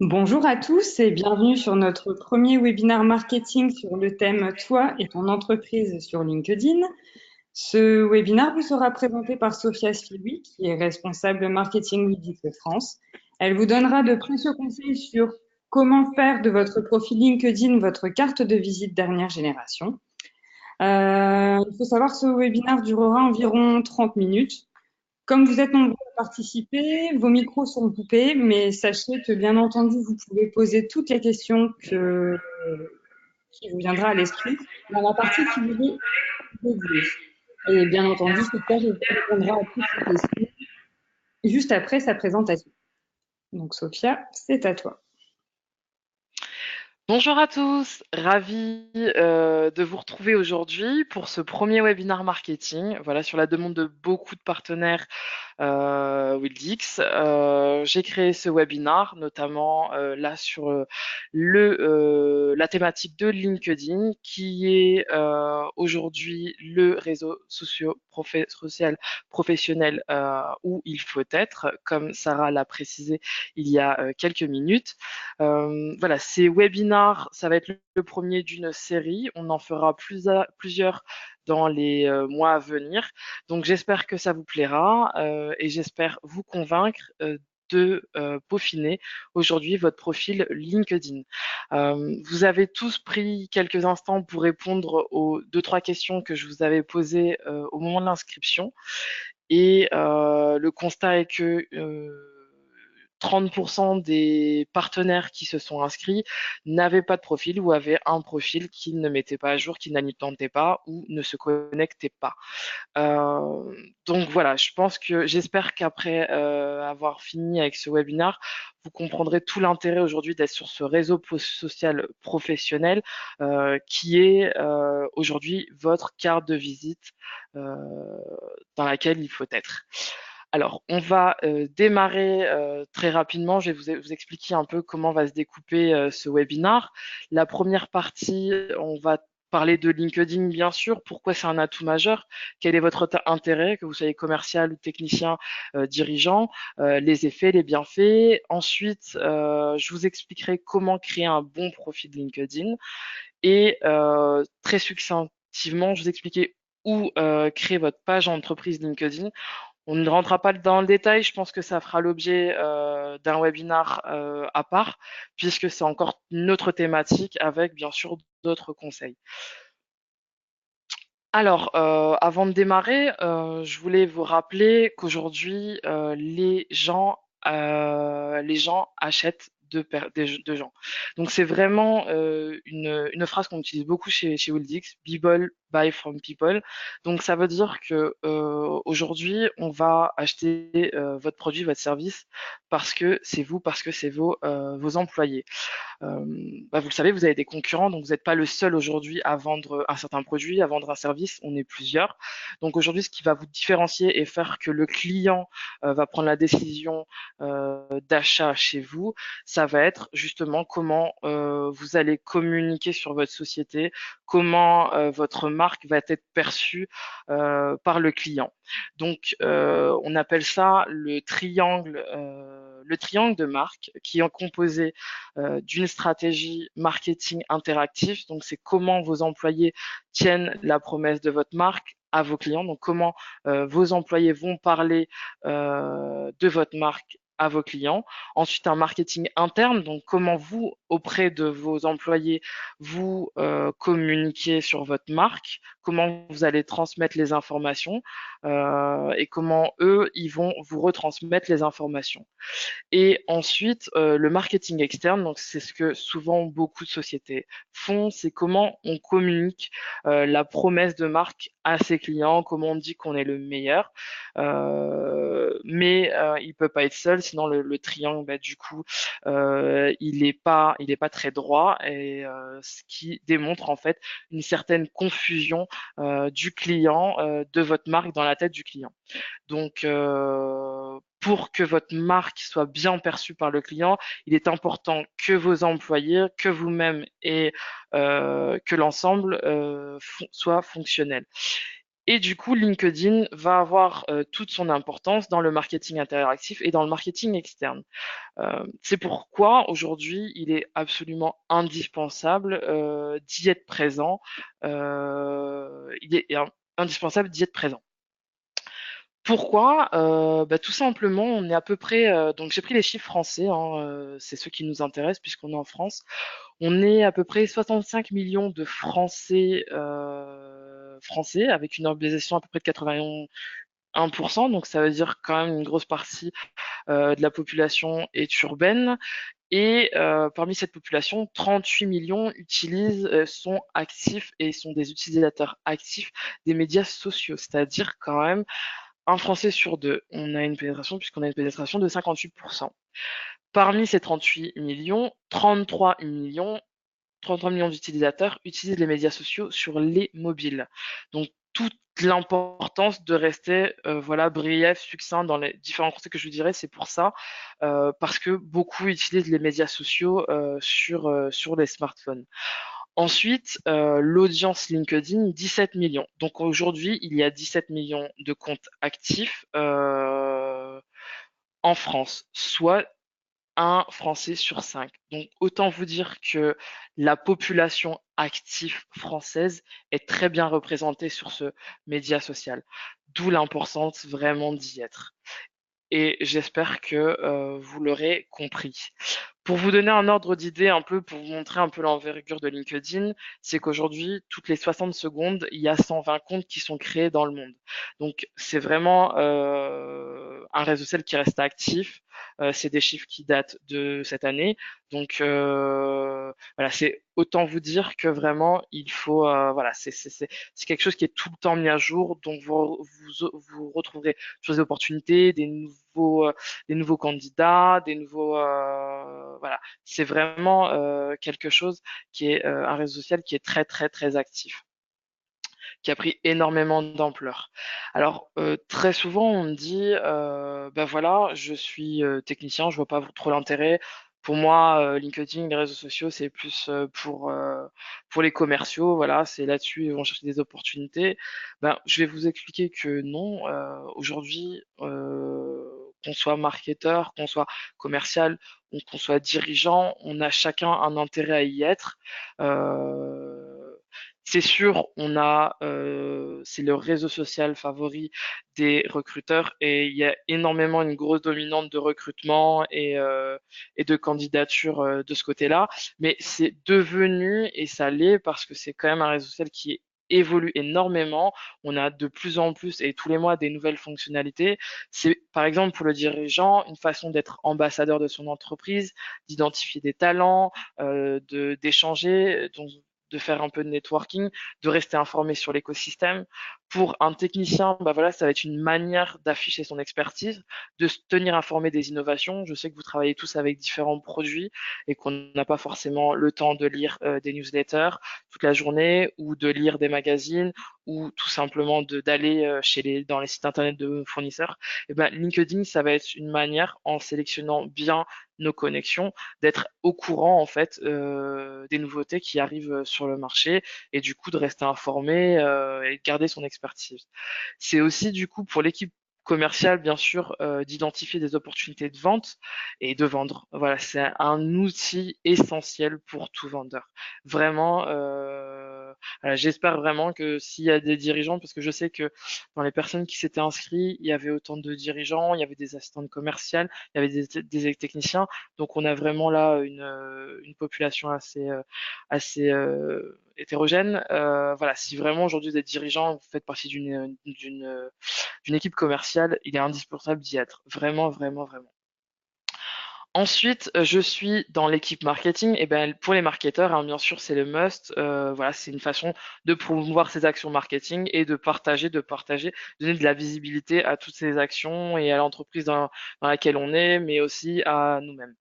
Bonjour à tous et bienvenue sur notre premier webinaire marketing sur le thème Toi et ton entreprise sur LinkedIn. Ce webinaire vous sera présenté par Sophia Spiwi, qui est responsable marketing Wix France. Elle vous donnera de précieux conseils sur comment faire de votre profil LinkedIn votre carte de visite dernière génération. Il faut savoir que ce webinaire durera environ 30 minutes. Comme vous êtes nombreux à participer, vos micros sont coupés, mais sachez que bien entendu, vous pouvez poser toutes les questions qui vous viendra à l'esprit dans la partie qui vous est dédiée. Et bien entendu, Sophia répondra à toutes ces questions juste après sa présentation. Donc Sophia, c'est à toi. Bonjour à tous, ravi de vous retrouver aujourd'hui pour ce premier webinaire marketing. Voilà, sur la demande de beaucoup de partenaires Wildix. J'ai créé ce webinaire, notamment là sur la thématique de LinkedIn, qui est aujourd'hui le réseau social professionnel où il faut être, comme Sarah l'a précisé il y a quelques minutes. Voilà, ces webinars, ça va être le premier d'une série. On en fera plusieurs dans les mois à venir. Donc j'espère que ça vous plaira et j'espère vous convaincre de peaufiner aujourd'hui votre profil LinkedIn. Vous avez tous pris quelques instants pour répondre aux deux, trois questions que je vous avais posées au moment de l'inscription. Et le constat est que 30% des partenaires qui se sont inscrits n'avaient pas de profil ou avaient un profil qu'ils ne mettaient pas à jour, qu'ils n'alimentaient pas ou ne se connectaient pas. Euh, donc voilà, j'espère qu'après avoir fini avec ce webinaire, vous comprendrez tout l'intérêt aujourd'hui d'être sur ce réseau social professionnel qui est aujourd'hui votre carte de visite euh, dans laquelle il faut être. Alors, on va démarrer très rapidement. Je vais vous expliquer un peu comment va se découper ce webinar. La première partie, on va parler de LinkedIn, bien sûr. Pourquoi c'est un atout majeur? Quel est votre intérêt, que vous soyez commercial ou technicien, dirigeant, les effets, les bienfaits. Ensuite, je vous expliquerai comment créer un bon profil LinkedIn. Et très succinctivement, je vous expliquer où créer votre page entreprise LinkedIn. On ne rentrera pas dans le détail, je pense que ça fera l'objet d'un webinar à part, puisque c'est encore une autre thématique avec bien sûr d'autres conseils. Alors, avant de démarrer, je voulais vous rappeler qu'aujourd'hui, les gens achètent de gens. Donc, c'est vraiment une phrase qu'on utilise beaucoup chez Wildix, People buy from people. Donc, ça veut dire que aujourd'hui, on va acheter votre produit, votre service, parce que c'est vos employés. Vous le savez, vous avez des concurrents, donc vous n'êtes pas le seul aujourd'hui à vendre un certain produit, à vendre un service, on est plusieurs. Donc aujourd'hui, ce qui va vous différencier et faire que le client va prendre la décision d'achat chez vous, ça va être justement comment vous allez communiquer sur votre société, comment votre marque va être perçue par le client. Donc on appelle ça le triangle de marque qui est composé d'une stratégie marketing interactive. Donc, c'est comment vos employés tiennent la promesse de votre marque à vos clients. Donc, comment vos employés vont parler de votre marque à vos clients. Ensuite, un marketing interne, donc comment vous, auprès de vos employés, vous communiquez sur votre marque, comment vous allez transmettre les informations et comment eux, ils vont vous retransmettre les informations. Et ensuite, le marketing externe, donc c'est ce que souvent beaucoup de sociétés font, c'est comment on communique la promesse de marque à ses clients, comment on dit qu'on est le meilleur. Mais il peut pas être seul, sinon le triangle, du coup, il est pas très droit et ce qui démontre en fait une certaine confusion du client, de votre marque dans la tête du client. Donc, pour que votre marque soit bien perçue par le client, il est important que vos employés, que vous-même et que l'ensemble soit fonctionnel. Et du coup, LinkedIn va avoir toute son importance dans le marketing interactif et dans le marketing externe. C'est pourquoi aujourd'hui, il est absolument indispensable d'y être présent. Il est indispensable d'y être présent. Pourquoi? Tout simplement, on est à peu près, donc j'ai pris les chiffres français, hein, c'est ceux qui nous intéressent puisqu'on est en France. On est à peu près 65 millions de Français, français avec une urbanisation à peu près de 81%, donc ça veut dire quand même une grosse partie de la population est urbaine. Et parmi cette population, 38 millions sont actifs et sont des utilisateurs actifs des médias sociaux, c'est-à-dire quand même un Français sur deux. On a une pénétration, puisqu'on a une pénétration de 58%. Parmi ces 38 millions, 33 millions d'utilisateurs utilisent les médias sociaux sur les mobiles. Donc, toute l'importance de rester voilà brief, succinct dans les différents conseils que je vous dirais, c'est pour ça, parce que beaucoup utilisent les médias sociaux sur les smartphones. Ensuite, l'audience LinkedIn, 17 millions. Donc aujourd'hui, il y a 17 millions de comptes actifs en France, soit un Français sur cinq. Donc autant vous dire que la population active française est très bien représentée sur ce média social. D'où l'importance vraiment d'y être. Et j'espère que vous l'aurez compris. Pour vous donner un ordre d'idée un peu, pour vous montrer un peu l'envergure de LinkedIn, c'est qu'aujourd'hui, toutes les 60 secondes, il y a 120 comptes qui sont créés dans le monde. Donc, c'est vraiment un réseau social qui reste actif. C'est des chiffres qui datent de cette année. Donc, voilà, c'est autant vous dire que vraiment, il faut, voilà, c'est quelque chose qui est tout le temps mis à jour. Donc, vous retrouverez sur des opportunités, des nouveaux candidats, des nouveaux voilà, c'est vraiment quelque chose qui est un réseau social qui est très très très actif, qui a pris énormément d'ampleur. Alors très souvent on me dit ben voilà, je suis technicien, je vois pas trop l'intérêt. Pour moi, LinkedIn, les réseaux sociaux, c'est plus pour les commerciaux. Voilà, c'est là-dessus ils vont chercher des opportunités. Ben, je vais vous expliquer que non. Aujourd'hui, qu'on soit marketeur, qu'on soit commercial, ou qu'on soit dirigeant, on a chacun un intérêt à y être. C'est sûr, c'est le réseau social favori des recruteurs et il y a énormément une grosse dominante de recrutement et de candidature de ce côté-là. Mais c'est devenu, et ça l'est parce que c'est quand même un réseau social qui évolue énormément. On a de plus en plus et tous les mois des nouvelles fonctionnalités. C'est par exemple pour le dirigeant une façon d'être ambassadeur de son entreprise, d'identifier des talents, d'échanger, de faire un peu de networking, de rester informé sur l'écosystème. Pour un technicien, bah voilà, ça va être une manière d'afficher son expertise, de se tenir informé des innovations. Je sais que vous travaillez tous avec différents produits et qu'on n'a pas forcément le temps de lire des newsletters toute la journée ou de lire des magazines ou tout simplement d'aller dans les sites internet de fournisseurs. Et ben, LinkedIn, ça va être une manière, en sélectionnant bien nos connexions, d'être au courant en fait des nouveautés qui arrivent sur le marché et du coup de rester informé et de garder son expertise. C'est aussi du coup pour l'équipe commerciale bien sûr d'identifier des opportunités de vente et de vendre. Voilà, c'est un outil essentiel pour tout vendeur. Vraiment, voilà, j'espère vraiment que s'il y a des dirigeants, parce que je sais que dans les personnes qui s'étaient inscrits, il y avait autant de dirigeants, il y avait des assistantes commerciales, il y avait des techniciens. Donc on a vraiment là une population assez hétérogène. Voilà, si vraiment aujourd'hui vous êtes dirigeant, vous faites partie d'une équipe commerciale, il est indispensable d'y être. Vraiment, vraiment, vraiment. Ensuite, je suis dans l'équipe marketing. Et ben pour les marketeurs, hein, bien sûr, c'est le must. Voilà, c'est une façon de promouvoir ses actions marketing et de donner de la visibilité à toutes ces actions et à l'entreprise dans laquelle on est, mais aussi à nous-mêmes.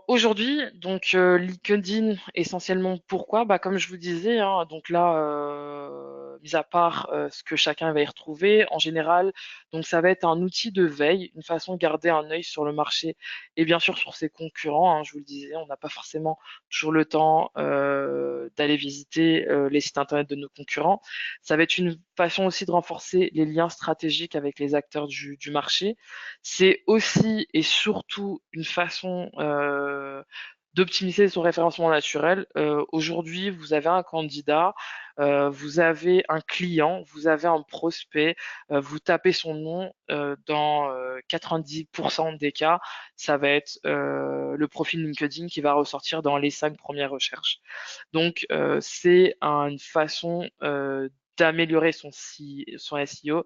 Aujourd'hui, LinkedIn essentiellement pourquoi? Bah comme je vous disais, hein, donc là mis à part ce que chacun va y retrouver, en général, donc ça va être un outil de veille, une façon de garder un œil sur le marché et bien sûr sur ses concurrents, hein, je vous le disais, on n'a pas forcément toujours le temps d'aller visiter les sites internet de nos concurrents. Ça va être une façon aussi de renforcer les liens stratégiques avec les acteurs du marché. C'est aussi et surtout une façon d'optimiser son référencement naturel. Aujourd'hui, vous avez un candidat, vous avez un client, vous avez un prospect, vous tapez son nom dans 90% des cas, ça va être le profil LinkedIn qui va ressortir dans les 5 premières recherches. Donc, c'est une façon d'améliorer son SEO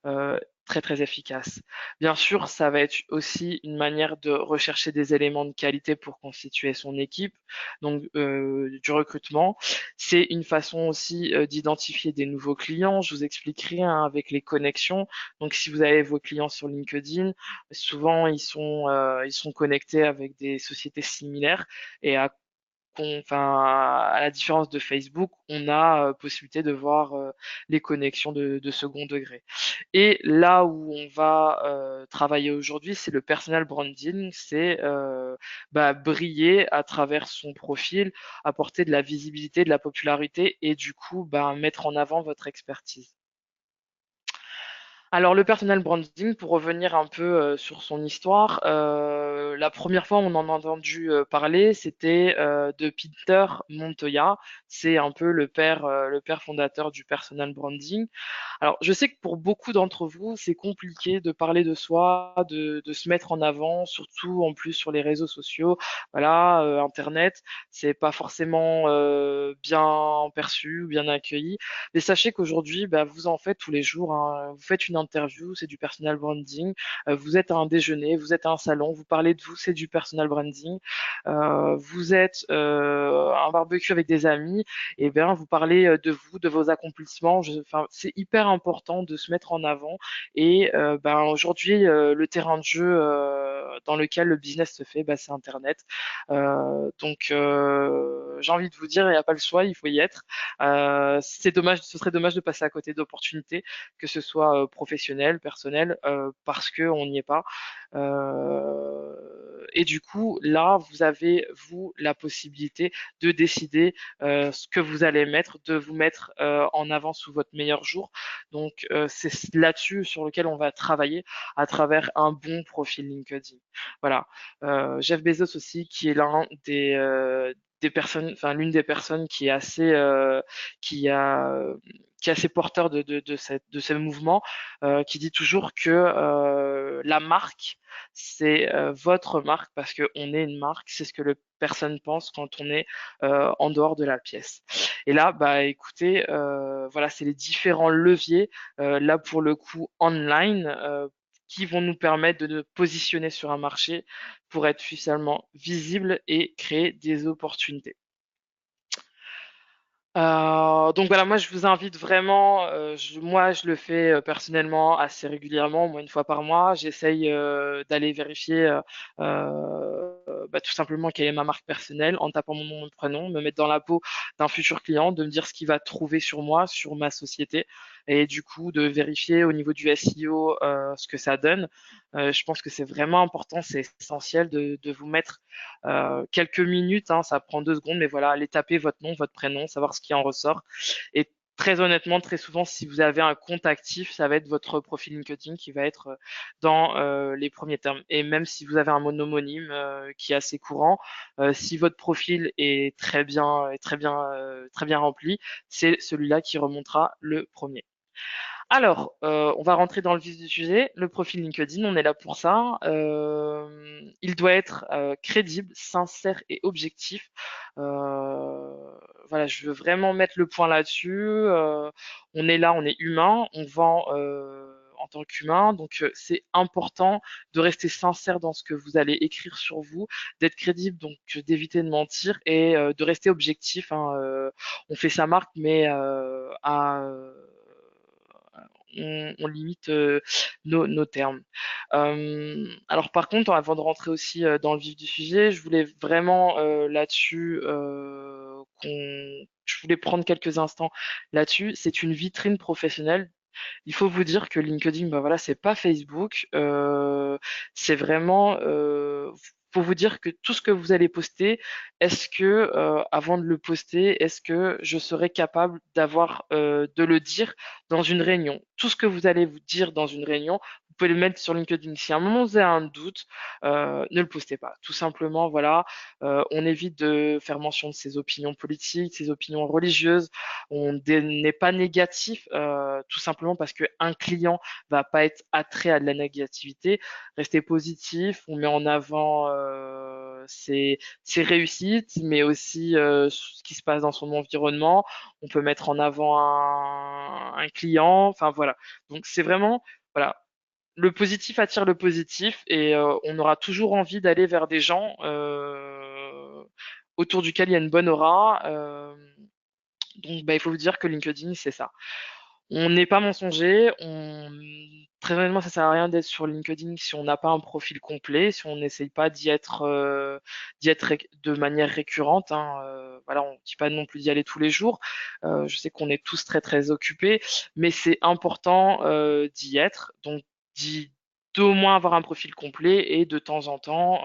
euh, très très efficace. Bien sûr, ça va être aussi une manière de rechercher des éléments de qualité pour constituer son équipe, donc du recrutement. C'est une façon aussi d'identifier des nouveaux clients. Je vous expliquerai hein, avec les connexions. Donc, si vous avez vos clients sur LinkedIn, souvent ils sont connectés avec des sociétés similaires et à la différence de Facebook, on a possibilité de voir les connexions de second degré. Et là où on va travailler aujourd'hui, c'est le personal branding, c'est briller à travers son profil, apporter de la visibilité, de la popularité et du coup mettre en avant votre expertise. Alors le personal branding, pour revenir un peu sur son histoire, la première fois où on en a entendu parler, c'était de Peter Montoya. C'est un peu le père fondateur du personal branding. Alors je sais que pour beaucoup d'entre vous, c'est compliqué de parler de soi, de se mettre en avant, surtout en plus sur les réseaux sociaux. Voilà, Internet, c'est pas forcément bien perçu ou bien accueilli. Mais sachez qu'aujourd'hui, vous en faites tous les jours, hein. Vous faites une interview, c'est du personal branding. Vous êtes à un déjeuner, vous êtes à un salon, vous parlez de vous, c'est du personal branding. Vous êtes à un barbecue avec des amis, et bien vous parlez de vous, de vos accomplissements. Enfin, c'est hyper important de se mettre en avant. Et aujourd'hui, le terrain de jeu dans lequel le business se fait, c'est Internet. J'ai envie de vous dire, il n'y a pas le choix, il faut y être. C'est dommage, ce serait dommage de passer à côté d'opportunités, que ce soit professionnelles, personnelles, parce qu'on n'y est pas. Et du coup, là, vous avez, vous, la possibilité de décider ce que vous allez mettre, de vous mettre en avant sous votre meilleur jour. Donc, c'est là-dessus sur lequel on va travailler à travers un bon profil LinkedIn. Voilà. Jeff Bezos aussi, qui est l'un des personnes, enfin l'une des personnes qui est assez, qui a, qui est assez porteur de ce mouvement, qui dit toujours que la marque, c'est votre marque parce qu'on est une marque, c'est ce que le personne pense quand on est en dehors de la pièce. Et là, écoutez, voilà, c'est les différents leviers, là pour le coup online, qui vont nous permettre de nous positionner sur un marché pour être suffisamment visible et créer des opportunités. Donc voilà, moi je vous invite vraiment, moi je le fais personnellement assez régulièrement, au moins une fois par mois. J'essaye d'aller vérifier tout simplement quelle est ma marque personnelle en tapant mon nom, mon prénom, me mettre dans la peau d'un futur client, de me dire ce qu'il va trouver sur moi, sur ma société, et du coup de vérifier au niveau du SEO ce que ça donne. Je pense que c'est vraiment important, c'est essentiel de vous mettre quelques minutes, hein, ça prend 2 secondes, mais voilà, allez taper votre nom, votre prénom, savoir ce qui en ressort. Et très honnêtement, très souvent, si vous avez un compte actif, ça va être votre profil LinkedIn qui va être dans les premiers termes. Et même si vous avez un monomonyme qui est assez courant, si votre profil est très bien rempli, c'est celui-là qui remontera le premier. Alors, on va rentrer dans le vif du sujet. Le profil LinkedIn, on est là pour ça. Il doit être crédible, sincère et objectif. Voilà, je veux vraiment mettre le point là-dessus. On est là, on est humain, on vend en tant qu'humain, donc c'est important de rester sincère dans ce que vous allez écrire sur vous, d'être crédible, donc d'éviter de mentir et de rester objectif, hein. On fait sa marque, mais on limite nos termes. Alors par contre, avant de rentrer aussi dans le vif du sujet, je voulais vraiment là-dessus je voulais prendre quelques instants là-dessus. C'est une vitrine professionnelle. Il faut vous dire que LinkedIn, bah voilà, c'est pas Facebook. C'est vraiment, faut vous dire que tout ce que vous allez poster, est-ce que avant de le poster, est-ce que je serai capable de le dire dans une réunion? Tout ce que vous allez vous dire dans une réunion, vous pouvez le mettre sur LinkedIn. Si à un moment vous avez un doute, ne le postez pas. Tout simplement, voilà, on évite de faire mention de ses opinions politiques, ses opinions religieuses. N'est pas négatif, tout simplement parce qu'un client va pas être attrait à de la négativité. Restez positif, on met en avant ses réussites, mais aussi ce qui se passe dans son environnement. On peut mettre en avant un client, enfin voilà. Donc c'est vraiment, voilà, le positif attire le positif et on aura toujours envie d'aller vers des gens autour duquel il y a une bonne aura. Donc, bah, il faut vous dire que LinkedIn, c'est ça. On n'est pas mensonger. Très honnêtement, ça sert à rien d'être sur LinkedIn si on n'a pas un profil complet, si on n'essaye pas d'y être de manière récurrente, hein. Voilà, on ne dit pas non plus d'y aller tous les jours. Je sais qu'on est tous très très occupés, mais c'est important d'y être. Donc, d'y d'au moins avoir un profil complet et de temps en temps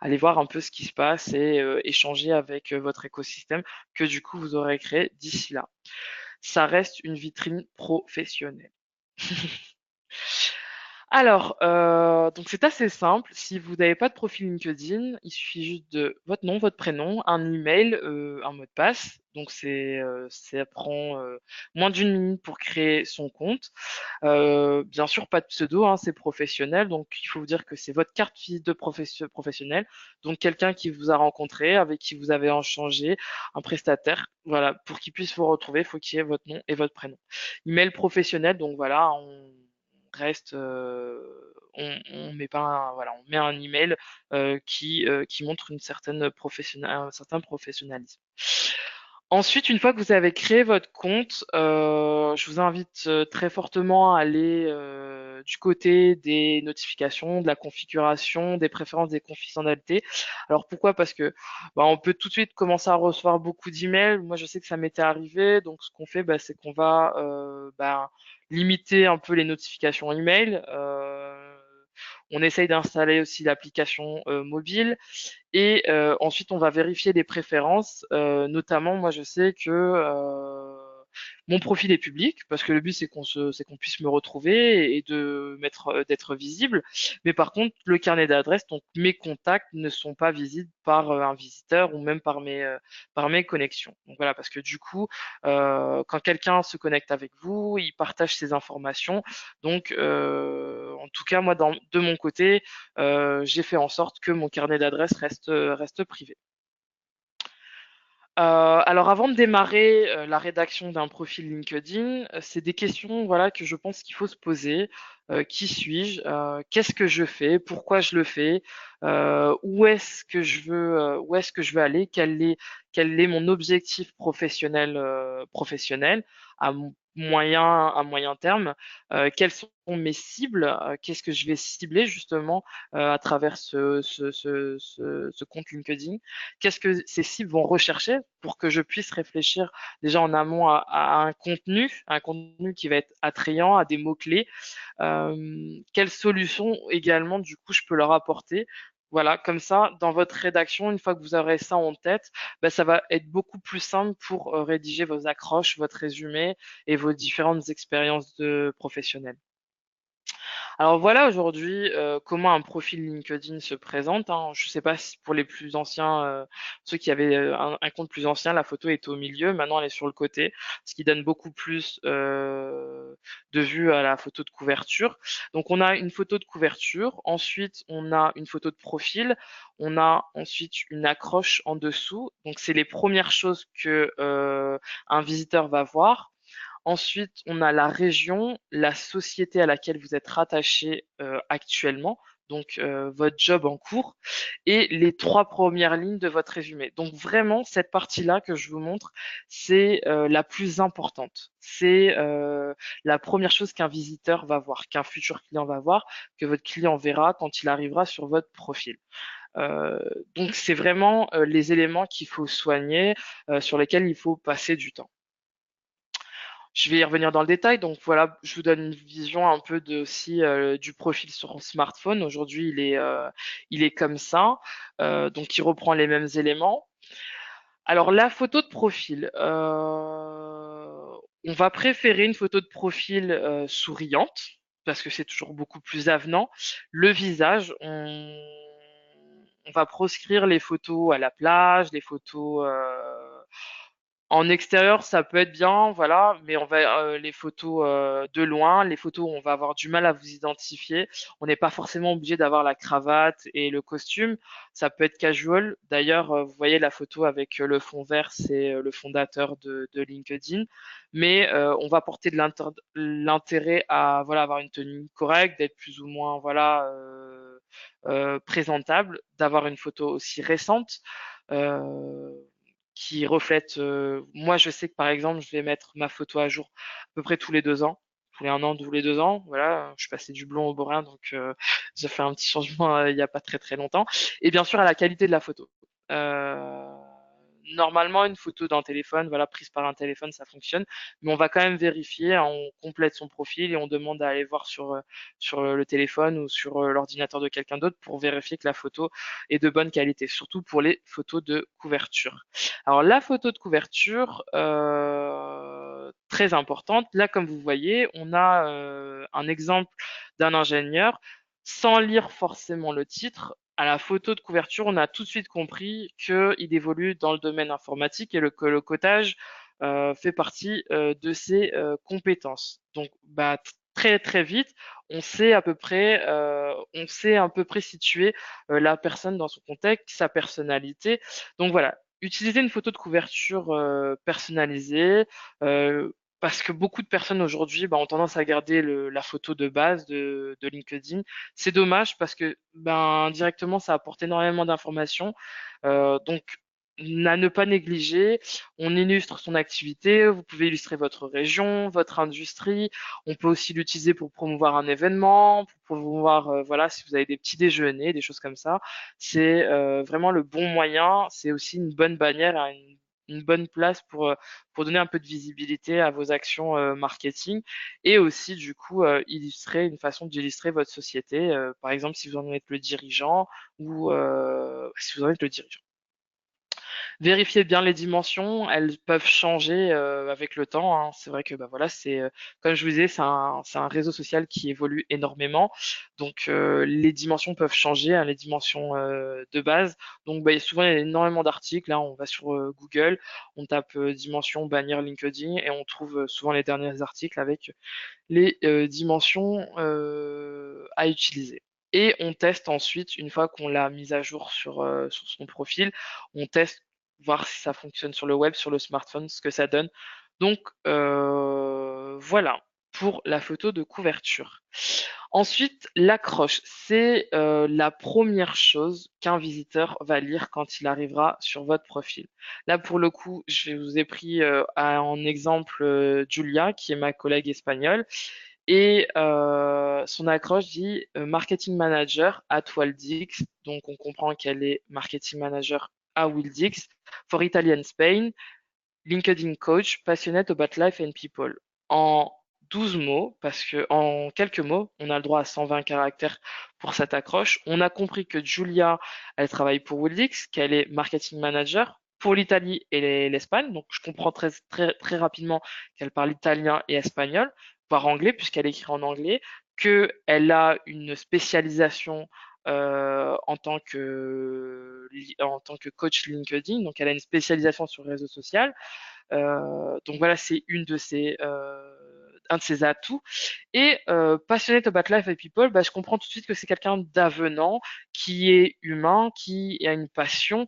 aller voir un peu ce qui se passe et échanger avec votre écosystème que du coup vous aurez créé d'ici là. Ça reste une vitrine professionnelle. Alors, donc c'est assez simple. Si vous n'avez pas de profil LinkedIn, il suffit juste de votre nom, votre prénom, un email, un mot de passe. Donc ça prend moins d'une minute pour créer son compte. Bien sûr, pas de pseudo, hein, c'est professionnel. Donc il faut vous dire que c'est votre carte visite de professionnel. Donc quelqu'un qui vous a rencontré, avec qui vous avez échangé, un prestataire. Voilà, pour qu'il puisse vous retrouver, il faut qu'il y ait votre nom et votre prénom. Email professionnel, donc voilà, on reste, on met pas voilà, on met un email qui montre un certain professionnalisme. Ensuite, une fois que vous avez créé votre compte, je vous invite très fortement à aller du côté des notifications, de la configuration, des préférences, des confidentialités. Alors pourquoi? Parce que bah, on peut tout de suite commencer à recevoir beaucoup d'emails. Moi, je sais que ça m'était arrivé. Donc, ce qu'on fait, bah, c'est qu'on va limiter un peu les notifications email. On essaye d'installer aussi l'application mobile. Et ensuite, on va vérifier les préférences. Notamment, moi, je sais que mon profil est public parce que le but c'est qu'on puisse me retrouver et d'être visible. Mais par contre, le carnet d'adresses, donc mes contacts ne sont pas visibles par un visiteur ou même par mes connexions. Donc voilà, parce que du coup, quand quelqu'un se connecte avec vous, il partage ses informations. Donc, en tout cas, moi, de mon côté, j'ai fait en sorte que mon carnet d'adresses reste privé. Alors avant de démarrer la rédaction d'un profil LinkedIn, c'est des questions voilà que je pense qu'il faut se poser. Qui suis-je? Qu'est-ce que je fais? Pourquoi je le fais? Où est-ce que je veux aller? Quel est mon objectif professionnel à à moyen terme? Quelles sont mes cibles? Qu'est-ce que je vais cibler justement à travers ce compte LinkedIn? Qu'est-ce que ces cibles vont rechercher pour que je puisse réfléchir déjà en amont à un contenu qui va être attrayant, à des mots-clés. Quelles solutions également, du coup, je peux leur apporter. Voilà, comme ça, dans votre rédaction, une fois que vous aurez ça en tête, bah, ça va être beaucoup plus simple pour rédiger vos accroches, votre résumé et vos différentes expériences professionnelles. Alors voilà aujourd'hui comment un profil LinkedIn se présente, hein. Je ne sais pas si pour les plus anciens, ceux qui avaient un compte plus ancien, la photo est au milieu, maintenant elle est sur le côté, ce qui donne beaucoup plus de vue à la photo de couverture. Donc on a une photo de couverture, ensuite on a une photo de profil, on a ensuite une accroche en dessous. Donc c'est les premières choses que un visiteur va voir. Ensuite, on a la région, la société à laquelle vous êtes rattaché actuellement, donc votre job en cours, et les trois premières lignes de votre résumé. Donc vraiment, cette partie-là que je vous montre, c'est la plus importante. C'est la première chose qu'un visiteur va voir, qu'un futur client va voir, que votre client verra quand il arrivera sur votre profil. Euh, donc c'est vraiment les éléments qu'il faut soigner, sur lesquels il faut passer du temps. Je vais y revenir dans le détail. Donc voilà, je vous donne une vision un peu de aussi du profil sur smartphone. Aujourd'hui, il est comme ça. Donc il reprend les mêmes éléments. Alors la photo de profil, on va préférer une photo de profil souriante parce que c'est toujours beaucoup plus avenant. Le visage, on va proscrire les photos à la plage, les photos en extérieur, ça peut être bien, voilà, mais on va les photos de loin, les photos où on va avoir du mal à vous identifier. On n'est pas forcément obligé d'avoir la cravate et le costume. Ça peut être casual. D'ailleurs, vous voyez la photo avec le fond vert, c'est le fondateur de LinkedIn. Mais on va porter de l'intérêt à voilà avoir une tenue correcte, d'être plus ou moins voilà présentable, d'avoir une photo aussi récente. Euh, qui reflète. Moi, je sais que par exemple, je vais mettre ma photo à jour à peu près tous les 2 ans, tous les 1 an, tous les 2 ans. Voilà, je suis passé du blond au brun, donc j'ai fait un petit changement il n'y a pas très très longtemps. Et bien sûr, à la qualité de la photo. Euh, Normalement, une photo d'un téléphone, voilà, prise par un téléphone, ça fonctionne, mais on va quand même vérifier, hein, on complète son profil et on demande à aller voir sur le téléphone ou sur l'ordinateur de quelqu'un d'autre pour vérifier que la photo est de bonne qualité, surtout pour les photos de couverture. Alors la photo de couverture, très importante. Là, comme vous voyez, on a un exemple d'un ingénieur sans lire forcément le titre. À la photo de couverture, on a tout de suite compris qu'il évolue dans le domaine informatique et que le codage fait partie de ses compétences. Donc, bah, très très vite, on sait à peu près situer la personne dans son contexte, sa personnalité. Donc voilà, utiliser une photo de couverture personnalisée, euh, parce que beaucoup de personnes aujourd'hui bah, ont tendance à garder la photo de base de LinkedIn. C'est dommage parce que ben, directement, ça apporte énormément d'informations. Donc, à ne pas négliger, on illustre son activité, vous pouvez illustrer votre région, votre industrie, on peut aussi l'utiliser pour promouvoir un événement, pour promouvoir, voilà, si vous avez des petits déjeuners, des choses comme ça. C'est vraiment le bon moyen, c'est aussi une bonne bannière, hein, une bonne place pour donner un peu de visibilité à vos actions marketing et aussi du coup illustrer une façon d'illustrer votre société, par exemple si vous en êtes le dirigeant ou si vous en êtes le dirigeant. Vérifiez bien les dimensions, elles peuvent changer avec le temps, hein. C'est vrai que bah voilà, c'est comme je vous disais, c'est un réseau social qui évolue énormément. Donc les dimensions peuvent changer, hein, les dimensions de base. Donc bah, souvent il y a énormément d'articles. Là, on va sur Google, on tape dimension bannière LinkedIn et on trouve souvent les derniers articles avec les dimensions à utiliser. Et on teste ensuite, une fois qu'on l'a mise à jour sur son profil, on teste voir si ça fonctionne sur le web, sur le smartphone, ce que ça donne. Donc voilà pour la photo de couverture. Ensuite, l'accroche, c'est la première chose qu'un visiteur va lire quand il arrivera sur votre profil. Là, pour le coup, je vous ai pris en exemple Julia, qui est ma collègue espagnole, et son accroche dit Marketing Manager at Wildix. Donc, on comprend qu'elle est Marketing Manager à Wildix for Italian Spain. LinkedIn Coach, passionate about life and people. En 12 mots, parce que en quelques mots, on a le droit à 120 caractères pour cette accroche. On a compris que Julia, elle travaille pour Wildix, qu'elle est marketing manager pour l'Italie et l'Espagne. Donc, je comprends très, très, très rapidement qu'elle parle italien et espagnol, voire anglais, puisqu'elle écrit en anglais, qu'elle a une spécialisation en tant que coach LinkedIn. Donc, elle a une spécialisation sur le réseau social. Donc voilà, c'est un de ses atouts. Et passionate about life and people, bah, je comprends tout de suite que c'est quelqu'un d'avenant, qui est humain, qui a une passion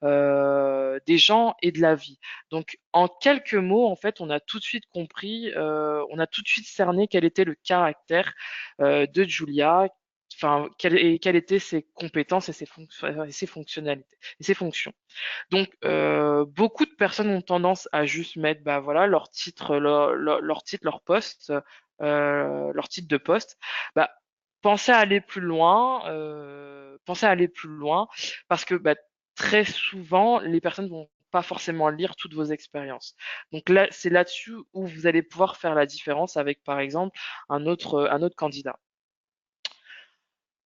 des gens et de la vie. Donc en quelques mots, en fait, on a tout de suite compris, on a tout de suite cerné quel était le caractère de Julia, enfin quelles étaient ses compétences et et ses fonctionnalités et ses fonctions. Donc, beaucoup de personnes ont tendance à juste mettre, bah voilà, leur titre, leur titre, leur poste, leur titre de poste. Bah, pensez à aller plus loin, parce que bah, très souvent, les personnes vont pas forcément lire toutes vos expériences. Donc là, c'est là-dessus où vous allez pouvoir faire la différence avec, par exemple, un autre candidat.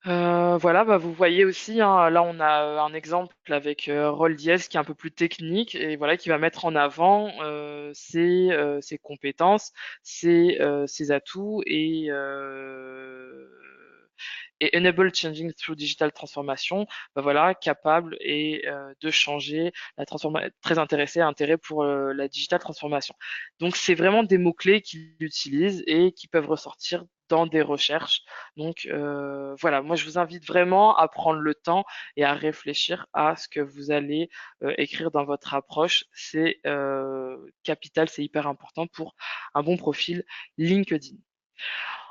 Voilà, bah, vous voyez aussi, hein, là on a un exemple avec Roll Diez qui est un peu plus technique et voilà qui va mettre en avant ses compétences, ses atouts et enable changing through digital transformation, bah voilà, capable et de changer la transformation, très intérêt pour la digital transformation. Donc c'est vraiment des mots-clés qu'il utilise et qui peuvent ressortir dans des recherches. Donc voilà, moi je vous invite vraiment à prendre le temps et à réfléchir à ce que vous allez écrire dans votre approche. C'est capital, c'est hyper important pour un bon profil LinkedIn.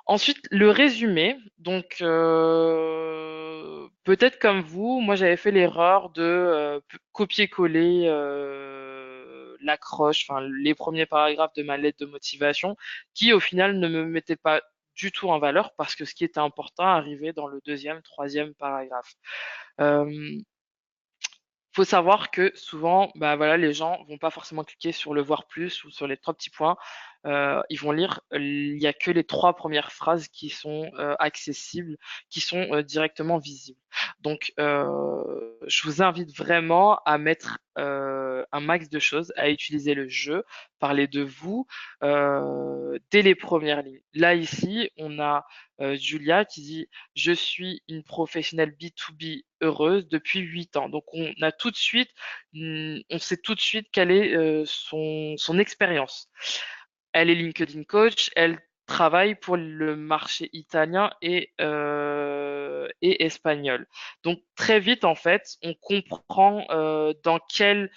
Ensuite, le résumé. Donc, peut-être comme vous, moi j'avais fait l'erreur de copier-coller l'accroche, enfin les premiers paragraphes de ma lettre de motivation, qui au final ne me mettaient pas du tout en valeur parce que ce qui était important arrivait dans le deuxième, troisième paragraphe. Euh, Faut savoir que souvent, bah voilà, les gens vont pas forcément cliquer sur le voir plus ou sur les trois petits points. Ils vont lire, il y a que les trois premières phrases qui sont accessibles, qui sont directement visibles. Donc, je vous invite vraiment à mettre un max de choses, à utiliser le jeu, parler de vous dès les premières lignes. Là, ici, on a Julia qui dit je suis une professionnelle B2B heureuse depuis 8 ans. Donc on a tout de suite, on sait tout de suite quelle est son expérience. Elle est LinkedIn coach, elle travaille pour le marché italien et espagnol. Donc très vite en fait, on comprend quelles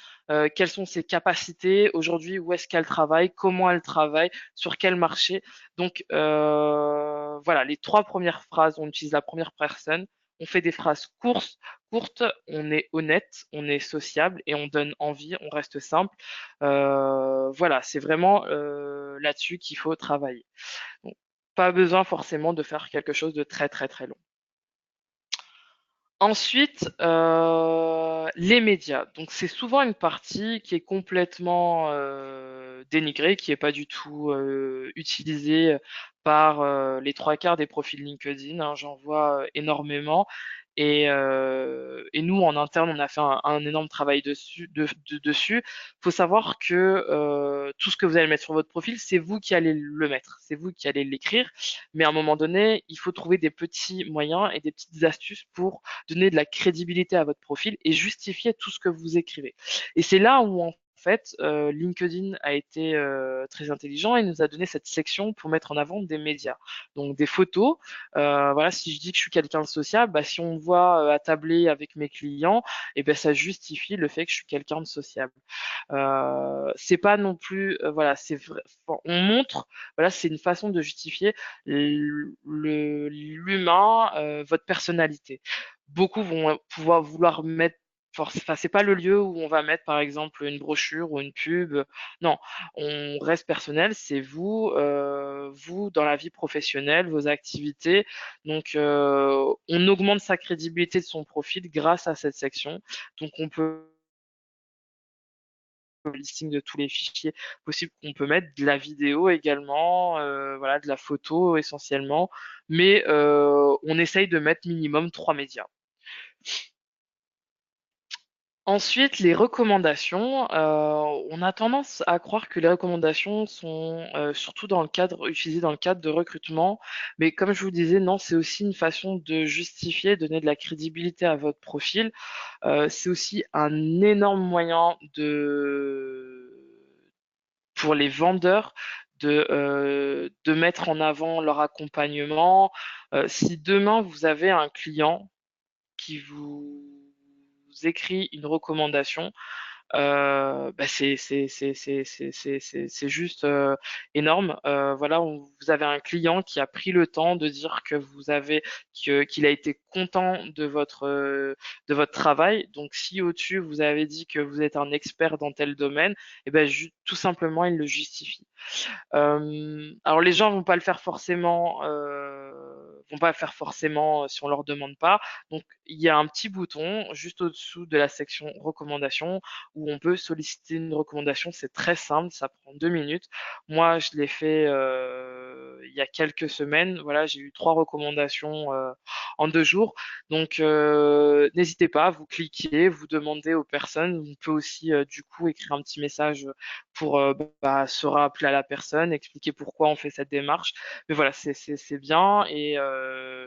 sont ses capacités aujourd'hui, où est-ce qu'elle travaille, comment elle travaille, sur quel marché. Donc voilà, les trois premières phrases, on utilise la première personne, on fait des phrases courtes, on est honnête, on est sociable et on donne envie, on reste simple. Voilà, c'est vraiment là-dessus qu'il faut travailler. Donc, pas besoin forcément de faire quelque chose de très très très long. Ensuite, les médias. Donc c'est souvent une partie qui est complètement dénigrée, qui est pas du tout utilisée par les trois quarts des profils LinkedIn, hein. J'en vois énormément. Et nous, en interne, on a fait un énorme travail dessus. Faut savoir que tout ce que vous allez mettre sur votre profil, c'est vous qui allez le mettre, c'est vous qui allez l'écrire. Mais à un moment donné, il faut trouver des petits moyens et des petites astuces pour donner de la crédibilité à votre profil et justifier tout ce que vous écrivez. Et c'est là où en fait, LinkedIn a été très intelligent et nous a donné cette section pour mettre en avant des médias. Donc des photos. Voilà, si je dis que je suis quelqu'un de sociable, bah, si on me voit attabler avec mes clients, et ben ça justifie le fait que je suis quelqu'un de sociable. C'est pas non plus, voilà, c'est vrai, enfin, on montre, voilà, c'est une façon de justifier l'humain, votre personnalité. Beaucoup vont pouvoir vouloir mettre enfin, c'est pas le lieu où on va mettre par exemple une brochure ou une pub. Non, on reste personnel, c'est vous, vous dans la vie professionnelle, vos activités. Donc, on augmente sa crédibilité de son profil grâce à cette section. Donc, on peut le listing de tous les fichiers possibles qu'on peut mettre, de la vidéo également, voilà, de la photo essentiellement, mais on essaye de mettre minimum 3 médias. Ensuite, les recommandations. On a tendance à croire que les recommandations sont surtout utilisées dans le cadre de recrutement, mais comme je vous disais, non, c'est aussi une façon de justifier, donner de la crédibilité à votre profil. C'est aussi un énorme moyen pour les vendeurs de mettre en avant leur accompagnement. Si demain vous avez un client qui vous écrit une recommandation, bah c'est juste énorme. Voilà, vous avez un client qui a pris le temps de dire que qu'il a été content de votre travail. Donc, si au-dessus vous avez dit que vous êtes un expert dans tel domaine, et ben tout simplement il le justifie. Alors les gens vont pas le faire forcément, vont pas faire forcément si on leur demande pas. Donc, il y a un petit bouton juste au-dessous de la section recommandations où on peut solliciter une recommandation. C'est très simple, ça prend 2 minutes. Moi, je l'ai fait il y a quelques semaines. Voilà, j'ai eu 3 recommandations en 2 jours. Donc, n'hésitez pas, vous cliquez, vous demandez aux personnes. On peut aussi, du coup, écrire un petit message pour se rappeler à la personne, expliquer pourquoi on fait cette démarche. Mais voilà, c'est bien et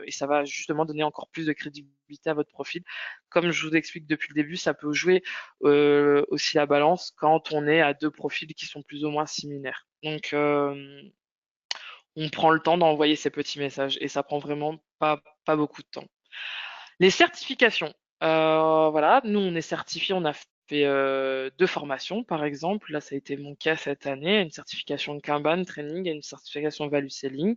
ça va justement donner encore plus de crédibilité à votre profil. Comme je vous explique depuis le début, ça peut jouer aussi la balance quand on est à deux profils qui sont plus ou moins similaires. Donc, on prend le temps d'envoyer ces petits messages et ça prend vraiment pas beaucoup de temps. Les certifications. Voilà, nous on est certifié, on a fait 2 formations par exemple. Là, ça a été mon cas cette année, une certification de Kanban training et une certification value selling.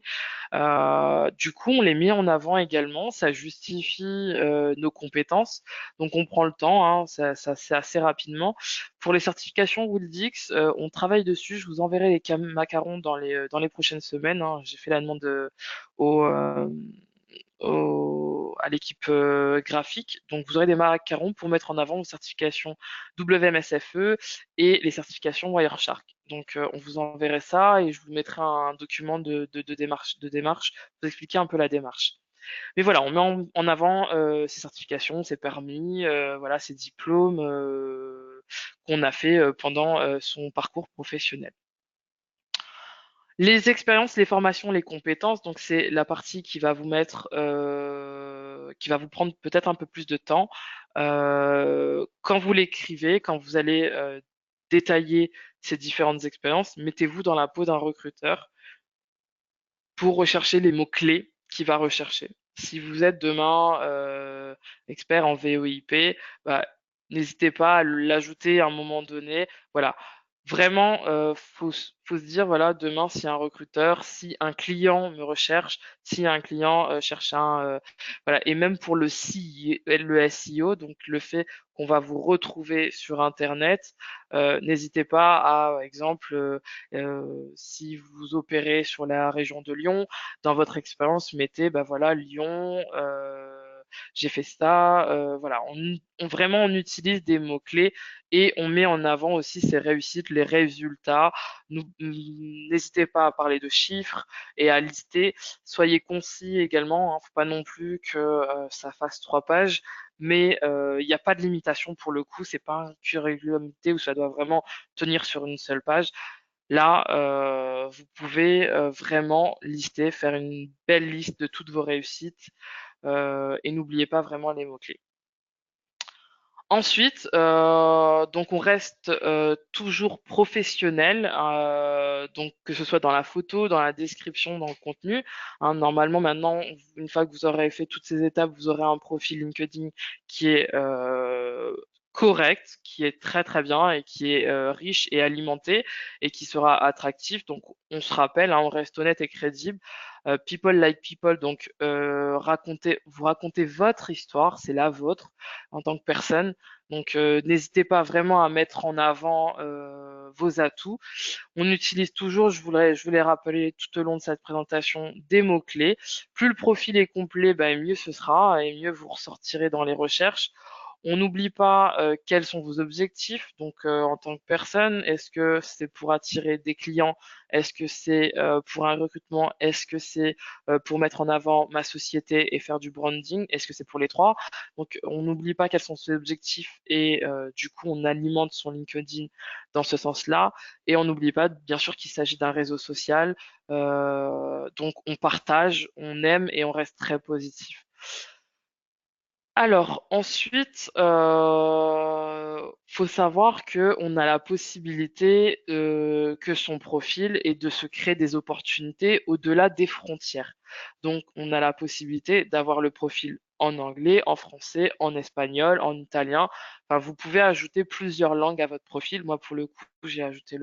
Du coup, on les met en avant également. Ça justifie nos compétences. Donc, on prend le temps, hein, ça c'est assez rapidement. Pour les certifications Wildix, on travaille dessus. Je vous enverrai les macarons dans les prochaines semaines, hein. J'ai fait la demande au, euh, à l'équipe graphique. Donc, vous aurez des macarons pour mettre en avant vos certifications WMSFE et les certifications Wireshark. Donc, on vous enverrait ça et je vous mettrai un document de démarche pour vous expliquer un peu la démarche. Mais voilà, on met en avant ces certifications, ces permis, voilà, ces diplômes qu'on a fait pendant son parcours professionnel. Les expériences, les formations, les compétences, donc c'est la partie qui va vous mettre, qui va vous prendre peut-être un peu plus de temps. Quand vous l'écrivez, quand vous allez détailler ces différentes expériences, mettez-vous dans la peau d'un recruteur pour rechercher les mots-clés qu'il va rechercher. Si vous êtes demain expert en VoIP, bah, n'hésitez pas à l'ajouter à un moment donné. Voilà, vraiment, faut se dire, voilà, demain, si un recruteur, si un client me recherche, si un client cherche voilà, et même pour le SEO, donc le fait qu'on va vous retrouver sur Internet, n'hésitez pas à, par exemple, si vous opérez sur la région de Lyon, dans votre expérience, mettez, bah voilà, Lyon, j'ai fait ça, voilà, vraiment on utilise des mots-clés et on met en avant aussi ses réussites, les résultats. N'hésitez pas à parler de chiffres et à lister. Soyez concis également, hein, faut pas non plus que ça fasse 3 pages. Mais il n'y a pas de limitation pour le coup, c'est pas un curriculum vitae où ça doit vraiment tenir sur une seule page. Là, vous pouvez vraiment lister, faire une belle liste de toutes vos réussites et n'oubliez pas vraiment les mots-clés. Ensuite, donc on reste toujours professionnel, donc que ce soit dans la photo, dans la description, dans le contenu, hein. Normalement, maintenant, une fois que vous aurez fait toutes ces étapes, vous aurez un profil LinkedIn qui est correct, qui est très très bien et qui est riche et alimenté et qui sera attractif. Donc, on se rappelle, hein, on reste honnête et crédible. People like people, donc vous racontez votre histoire, c'est la vôtre en tant que personne. Donc, n'hésitez pas vraiment à mettre en avant vos atouts. On utilise toujours, je voulais rappeler tout au long de cette présentation, des mots-clés. Plus le profil est complet, bah, mieux ce sera et mieux vous ressortirez dans les recherches. On n'oublie pas quels sont vos objectifs. Donc, en tant que personne, est-ce que c'est pour attirer des clients? Est-ce que c'est pour un recrutement? Est-ce que c'est pour mettre en avant ma société et faire du branding? Est-ce que c'est pour les trois? Donc, on n'oublie pas quels sont ses objectifs et du coup, on alimente son LinkedIn dans ce sens-là. Et on n'oublie pas, bien sûr, qu'il s'agit d'un réseau social. Donc, on partage, on aime et on reste très positif. Alors ensuite, faut savoir que on a la possibilité, que son profil et de se créer des opportunités au-delà des frontières. Donc on a la possibilité d'avoir le profil en anglais, en français, en espagnol, en italien. Enfin, vous pouvez ajouter plusieurs langues à votre profil. Moi, pour le coup, j'ai ajouté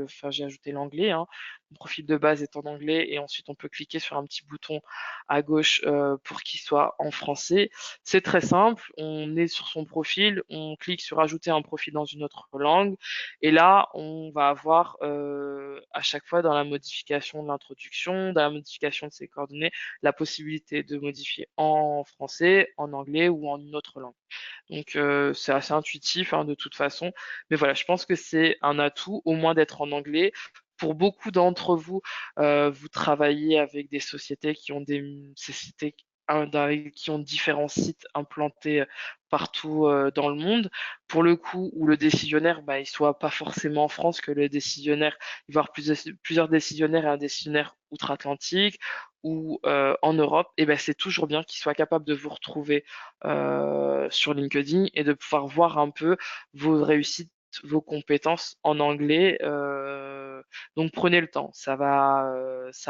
l'anglais, hein. Mon profil de base est en anglais et ensuite on peut cliquer sur un petit bouton à gauche, pour qu'il soit en français. C'est très simple, on est sur son profil, on clique sur ajouter un profil dans une autre langue et là on va avoir à chaque fois dans la modification de l'introduction, dans la modification de ses coordonnées, la possibilité de modifier en français, en anglais ou en une autre langue. Donc c'est assez intuitif hein, de toute façon. Mais voilà, je pense que c'est un atout, au moins d'être en anglais. Pour beaucoup d'entre vous, vous travaillez avec des sociétés qui ont des sociétés qui ont différents sites implantés partout dans le monde. Pour le coup, où le décisionnaire, bah, il soit pas forcément en France, que le décisionnaire, il va y avoir plusieurs décisionnaires et un décisionnaire outre-Atlantique ou en Europe, et ben c'est toujours bien qu'il soit capable de vous retrouver sur LinkedIn et de pouvoir voir un peu vos réussites, vos compétences en anglais. Donc prenez le temps, ça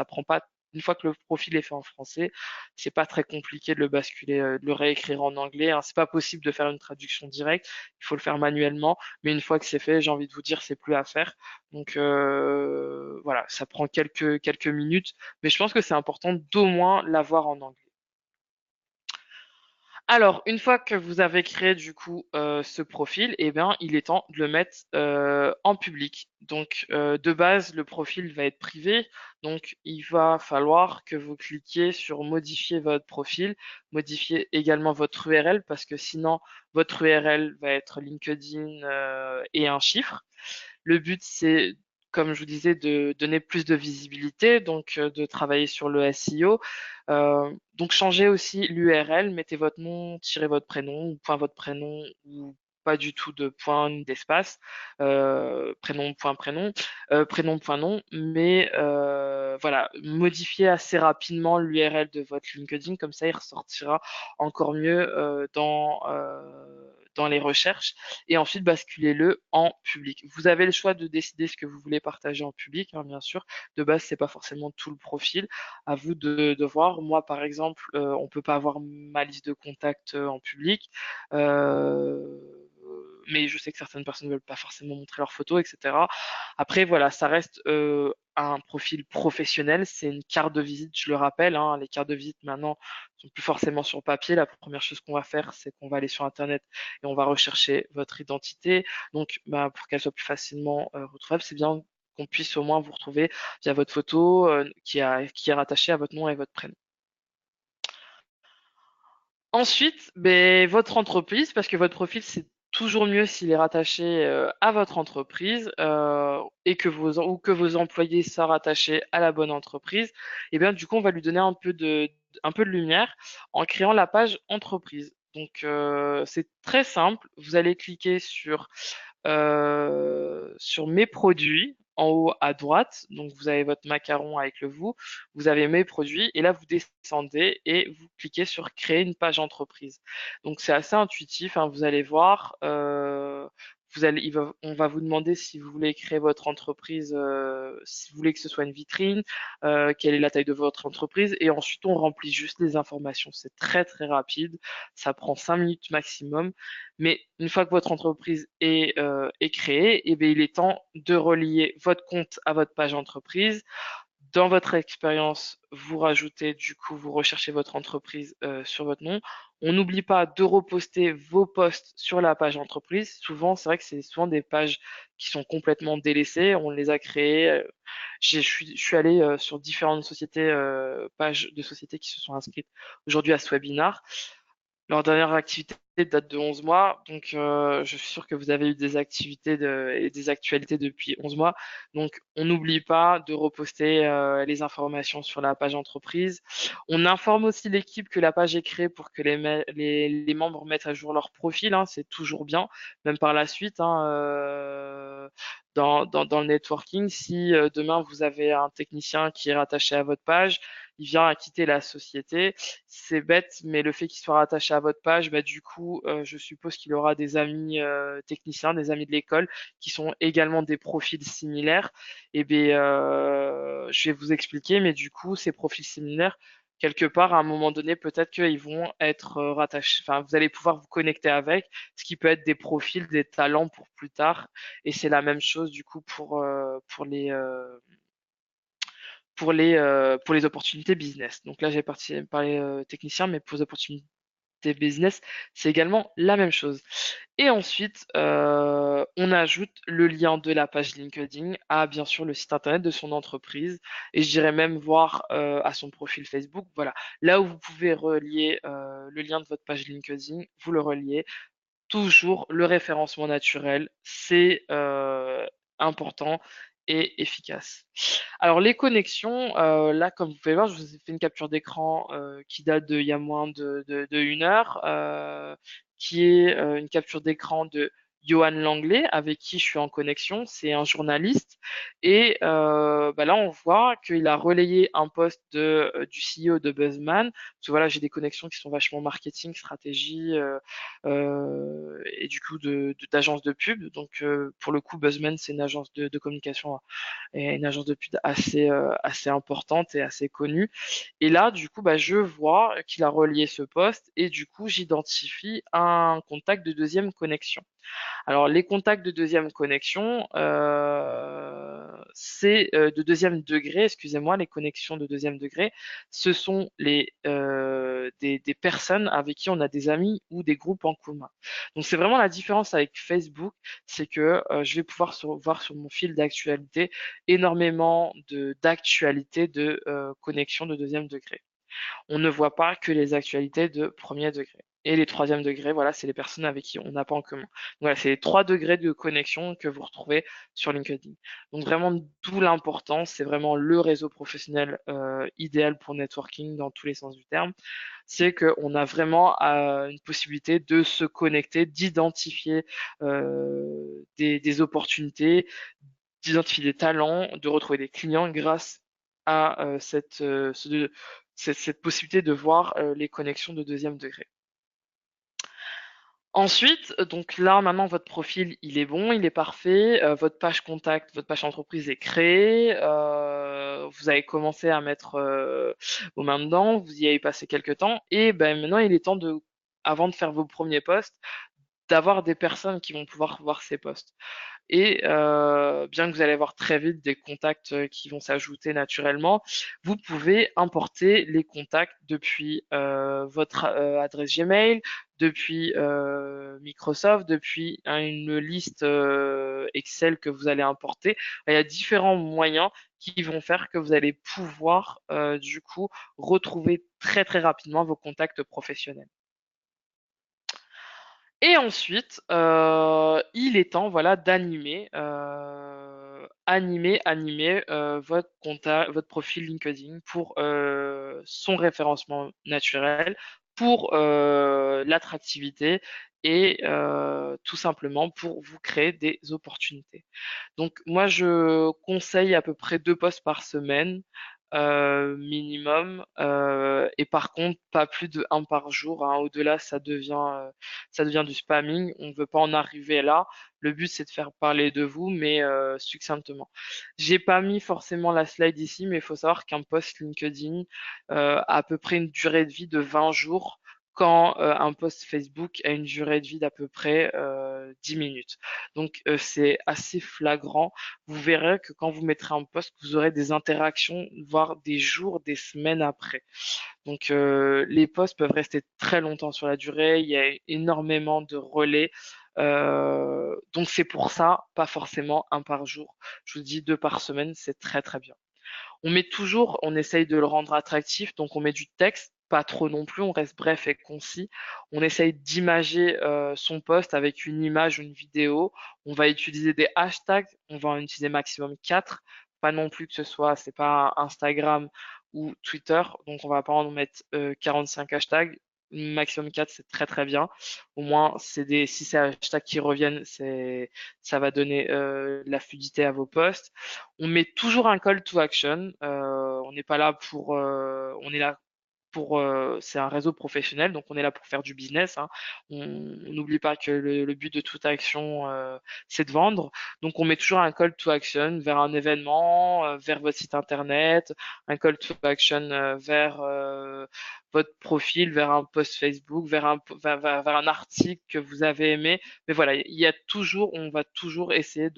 prend pas. Une fois que le profil est fait en français, c'est pas très compliqué de le basculer, de le réécrire en anglais, hein. C'est pas possible de faire une traduction directe, il faut le faire manuellement. Mais une fois que c'est fait, j'ai envie de vous dire, c'est plus à faire. Donc voilà, ça prend quelques minutes, mais je pense que c'est important d'au moins l'avoir en anglais. Alors, une fois que vous avez créé du coup ce profil, eh bien, il est temps de le mettre en public. Donc, de base, le profil va être privé. Donc, il va falloir que vous cliquiez sur modifier votre profil, modifier également votre URL parce que sinon, votre URL va être LinkedIn et un chiffre. Le but, c'est, comme je vous disais, de donner plus de visibilité, donc de travailler sur le SEO. Donc changez aussi l'URL, mettez votre nom, tirez votre prénom, ou point votre prénom, ou pas du tout de point ni d'espace, prénom, point prénom, prénom, point nom, mais voilà, modifiez assez rapidement l'URL de votre LinkedIn, comme ça il ressortira encore mieux dans les recherches et ensuite basculez-le en public. Vous avez le choix de décider ce que vous voulez partager en public, hein, bien sûr. De base, c'est pas forcément tout le profil. À vous de voir. Moi, par exemple, on peut pas avoir ma liste de contacts en public. Euh, mais je sais que certaines personnes ne veulent pas forcément montrer leurs photos, etc. Après, voilà, ça reste un profil professionnel. C'est une carte de visite, je le rappelle. Hein, les cartes de visite maintenant sont plus forcément sur papier. La première chose qu'on va faire, c'est qu'on va aller sur Internet et on va rechercher votre identité. Donc, bah, pour qu'elle soit plus facilement retrouvable, c'est bien qu'on puisse au moins vous retrouver via votre photo qui est rattachée à votre nom et votre prénom. Ensuite, ben, votre entreprise, parce que votre profil, c'est toujours mieux s'il est rattaché à votre entreprise et ou que vos employés soient rattachés à la bonne entreprise. Et bien, du coup, on va lui donner un peu de lumière en créant la page entreprise. Donc, c'est très simple. Vous allez cliquer sur mes produits en haut à droite. Donc vous avez votre macaron avec le vous avez mes produits et là vous descendez et vous cliquez sur créer une page entreprise. Donc c'est assez intuitif, hein, vous allez voir. On va vous demander si vous voulez créer votre entreprise, si vous voulez que ce soit une vitrine, quelle est la taille de votre entreprise, et ensuite on remplit juste les informations. C'est très très rapide, ça prend 5 minutes maximum. Mais une fois que votre entreprise est créée, eh bien, il est temps de relier votre compte à votre page entreprise. Dans votre expérience, vous rajoutez, du coup, vous recherchez votre entreprise sur votre nom. On n'oublie pas de reposter vos posts sur la page entreprise. Souvent, c'est vrai que c'est souvent des pages qui sont complètement délaissées. On les a créées. Je suis allé sur différentes sociétés, pages de sociétés qui se sont inscrites aujourd'hui à ce webinar. Leur dernière activité date de 11 mois, donc je suis sûr que vous avez eu des activités et des actualités depuis 11 mois. Donc on n'oublie pas de reposter les informations sur la page entreprise. On informe aussi l'équipe que la page est créée pour que les membres mettent à jour leur profil, hein, c'est toujours bien, même par la suite. Hein, dans le networking, si demain vous avez un technicien qui est rattaché à votre page, il vient à quitter la société, c'est bête, mais le fait qu'il soit rattaché à votre page, bah, du coup, je suppose qu'il aura des amis techniciens, des amis de l'école, qui sont également des profils similaires. Et bien, je vais vous expliquer, mais du coup, ces profils similaires, quelque part, à un moment donné, peut-être qu'ils vont être rattachés, enfin, vous allez pouvoir vous connecter avec, ce qui peut être des profils, des talents pour plus tard. Et c'est la même chose, du coup, pour les opportunités business. Donc là, j'ai parlé technicien, mais pour les opportunités business, c'est également la même chose. Et ensuite, on ajoute le lien de la page LinkedIn à bien sûr le site internet de son entreprise et je dirais même voir à son profil Facebook. Voilà, là où vous pouvez relier le lien de votre page LinkedIn, vous le reliez. Toujours le référencement naturel, c'est important et efficace. Alors les connexions, là comme vous pouvez voir, je vous ai fait une capture d'écran qui date d'il y a moins de 1 heure, qui est une capture d'écran de Johan Langlais, avec qui je suis en connexion. C'est un journaliste. Et bah là, on voit qu'il a relayé un post du CEO de Buzzman. Parce que voilà, j'ai des connexions qui sont vachement marketing, stratégie, et du coup d'agences de pub. Donc pour le coup, Buzzman, c'est une agence de communication et une agence de pub assez importante et assez connue. Et là, du coup, bah, je vois qu'il a relié ce poste et du coup, j'identifie un contact de deuxième connexion. Alors, les contacts de deuxième connexion, c'est de deuxième degré, excusez-moi, les connexions de deuxième degré, ce sont des personnes avec qui on a des amis ou des groupes en commun. Donc, c'est vraiment la différence avec Facebook, c'est que je vais pouvoir voir sur mon fil d'actualité énormément d'actualités de connexions de deuxième degré. On ne voit pas que les actualités de premier degré. Et les troisième degrés, voilà, c'est les personnes avec qui on n'a pas en commun. Donc voilà, c'est les 3 degrés de connexion que vous retrouvez sur LinkedIn. Donc vraiment, d'où l'importance, c'est vraiment le réseau professionnel idéal pour networking dans tous les sens du terme. C'est qu'on a vraiment une possibilité de se connecter, d'identifier des opportunités, d'identifier des talents, de retrouver des clients grâce à cette possibilité de voir les connexions de deuxième degré. Ensuite, donc là maintenant votre profil il est bon, il est parfait, votre page contact, votre page entreprise est créée, vous avez commencé à mettre vos mains dedans, vous y avez passé quelques temps et ben maintenant il est temps de, avant de faire vos premiers posts, d'avoir des personnes qui vont pouvoir voir ces posts. Et bien que vous allez avoir très vite des contacts qui vont s'ajouter naturellement, vous pouvez importer les contacts depuis votre adresse Gmail, depuis Microsoft, depuis une liste Excel que vous allez importer. Il y a différents moyens qui vont faire que vous allez pouvoir du coup retrouver très très rapidement vos contacts professionnels. Et ensuite, il est temps, voilà, animer votre profil LinkedIn pour son référencement naturel, pour l'attractivité et tout simplement pour vous créer des opportunités. Donc moi, je conseille à peu près 2 posts par semaine minimum, et par contre pas plus de un par jour, hein. Au-delà, ça devient du spamming. On ne veut pas en arriver là. Le but c'est de faire parler de vous, mais succinctement. J'ai pas mis forcément la slide ici, mais il faut savoir qu'un post LinkedIn a à peu près une durée de vie de 20 jours quand un post Facebook a une durée de vie d'à peu près 10 minutes. Donc c'est assez flagrant. Vous verrez que quand vous mettrez un post, vous aurez des interactions, voire des jours, des semaines après. Donc les posts peuvent rester très longtemps sur la durée. Il y a énormément de relais. Donc c'est pour ça, pas forcément un par jour. Je vous dis 2 par semaine, c'est très très bien. On essaye de le rendre attractif, donc on met du texte, pas trop non plus, on reste bref et concis. On essaye d'imager son post avec une image ou une vidéo. On va utiliser des hashtags, on va en utiliser maximum 4, pas non plus que c'est pas Instagram ou Twitter, donc on va pas en mettre 45 hashtags. Maximum 4, c'est très très bien. Au moins, si c'est des hashtags qui reviennent, ça va donner de la fluidité à vos posts. On met toujours un call to action. On n'est pas là on est là c'est un réseau professionnel, donc on est là pour faire du business, hein. On n'oublie pas que le but de toute action, c'est de vendre. Donc on met toujours un call to action vers un événement, vers votre site internet, un call to action vers votre profil, vers un post Facebook, vers un article que vous avez aimé. Mais voilà, on va toujours essayer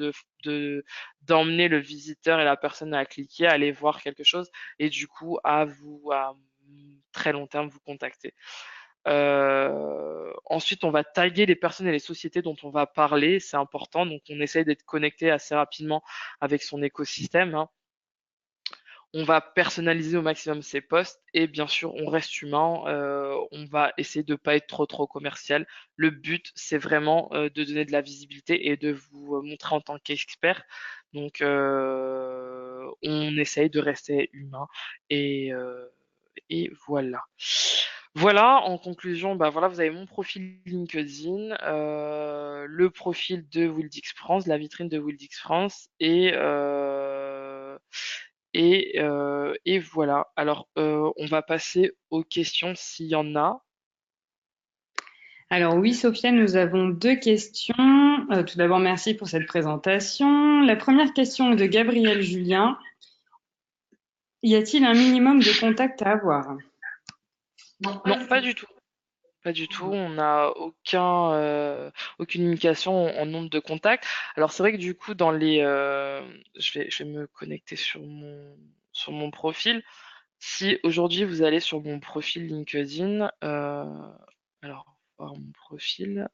d'emmener le visiteur et la personne à cliquer, à aller voir quelque chose et du coup à très long terme vous contacter. Ensuite, on va taguer les personnes et les sociétés dont on va parler, c'est important. Donc, on essaye d'être connecté assez rapidement avec son écosystème, hein. On va personnaliser au maximum ses posts et bien sûr, on reste humain. On va essayer de pas être trop commercial. Le but, c'est vraiment de donner de la visibilité et de vous montrer en tant qu'expert. Donc, on essaye de rester humain et, euh, et voilà. Voilà, en conclusion, bah voilà, vous avez mon profil LinkedIn, le profil de Wildix France, la vitrine de Wildix France, et voilà. Alors, on va passer aux questions s'il y en a. Alors oui, Sophia, nous avons deux questions. Tout d'abord, merci pour cette présentation. La première question est de Gabriel Julien. Y a-t-il un minimum de contacts à avoir? Non, pas du tout. Pas du tout. On n'a aucune limitation en nombre de contacts. Alors c'est vrai que du coup, je vais me connecter sur mon profil. Si aujourd'hui vous allez sur mon profil LinkedIn, alors voir mon profil.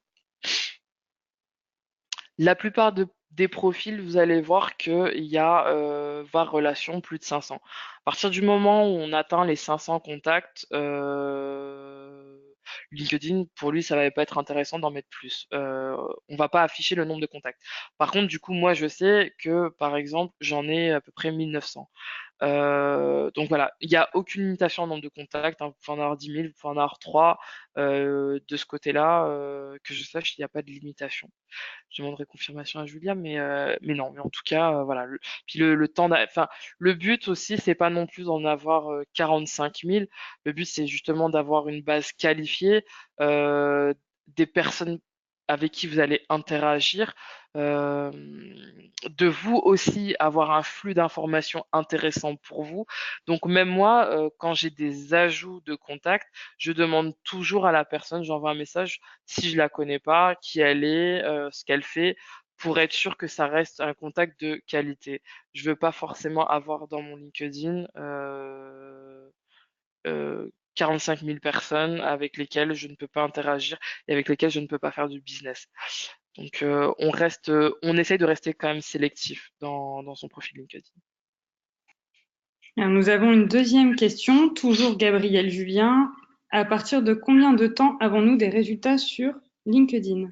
La plupart des profils, vous allez voir qu'il y a VAR relation plus de 500. À partir du moment où on atteint les 500 contacts, LinkedIn, pour lui, ça va pas être intéressant d'en mettre plus. On va pas afficher le nombre de contacts. Par contre, du coup, moi, je sais que, par exemple, j'en ai à peu près 1900. Donc voilà, il n'y a aucune limitation en nombre de contacts, hein. Vous pouvez en avoir 10 000, vous pouvez en avoir 3. De ce côté-là, que je sache, il n'y a pas de limitation. Je demanderai confirmation à Julia, mais non. Mais en tout cas, voilà. Puis le temps, enfin, le but aussi, c'est pas non plus d'en avoir 45 000. Le but, c'est justement d'avoir une base qualifiée, des personnes avec qui vous allez interagir, euh, de vous aussi avoir un flux d'informations intéressant pour vous. Donc même moi, quand j'ai des ajouts de contacts, je demande toujours à la personne, j'envoie un message si je la connais pas, qui elle est, ce qu'elle fait, pour être sûr que ça reste un contact de qualité. Je veux pas forcément avoir dans mon LinkedIn 45 000 personnes avec lesquelles je ne peux pas interagir et avec lesquelles je ne peux pas faire du business. Donc on essaye de rester quand même sélectif dans son profil LinkedIn. Alors, nous avons une deuxième question, toujours Gabriel Julien. À partir de combien de temps avons-nous des résultats sur LinkedIn?